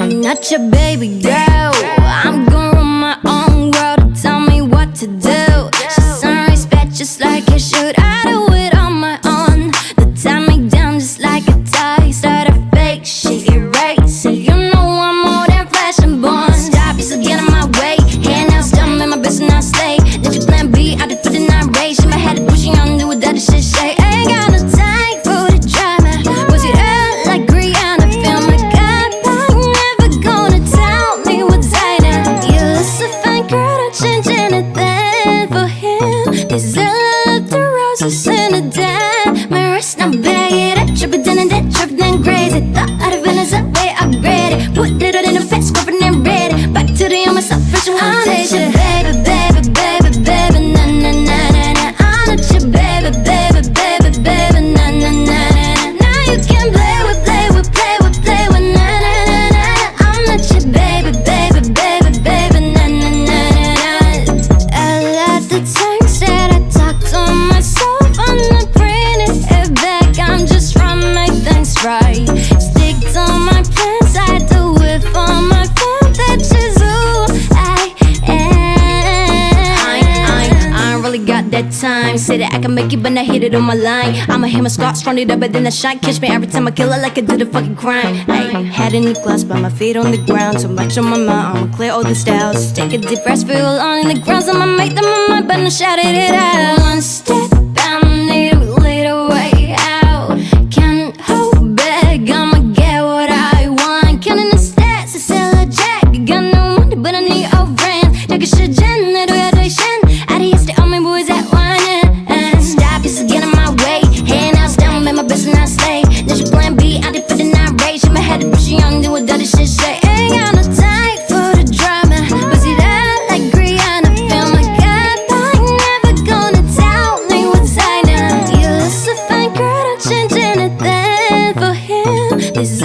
I'm not your baby girl. I'm gonna run my own world. Tell me what to do. She's some respect just like you should. I do it on my own. They tie me down just like a tie. Start a fake shit, erase it. You know I'm more than flesh and bone. Stop, you still get in my way. Hand out, still in my business, I stay. Did you plan B? I did for the night race. In my head, pushing on, do what that shit say. Ain't got no time for the drama. Was it up like Rihanna? Feel my gut, but you're never gonna tell me what's I know. You look so fine, girl, don't change anything for him. This is love, the roses in the den. My wrist, now bag it up, trip it down and that trip then crazy. Thought I'd have been a way upgraded. Put it all in a fast, covered and ready. Back to the young myself, fresh and one take it. Baby, baby, baby, baby, na na na na na. I'm not your baby, baby, baby, baby, na na na na. Now you can play with, play with, play with, play with, na na na na. I'm not your baby, baby, baby, baby, na na na na. I love the times that I talk to myself. I'm not bringing it back. I'm just trying to make things right. Stick to my plans. I do it for my fans. That's just who I am. I ain't really got that time. Say that I can make it, but not hit it on my line. I'ma hit my scars, run it up, but then I shine. Catch me every time I kill it like I did a fucking crime. Ay, head in the glass, but my feet on the ground. Too much on my mind, I'ma clear all the styles. Take a deep breath, feel on the ground. I'ma make them on my mind, but I'm shouting it out. One step, I need a little way out. Can't hold back, I'ma get what I want. Counting the stats, I sell a jack. Got no money, but I need your friends. Take a shit, Jen, I do it, I do stay on me, boys at one. Stop, you still get in my way. Hand out, down, make my business, I stay. Then you plan B, I did for the night race. In my head, pushing on, do what dirty shit say. Ain't got no time for the drama. Was it up like Rihanna? Feel my gut, but you're never gonna tell me what's I know. You look so fine, girl, don't change anything for him. This is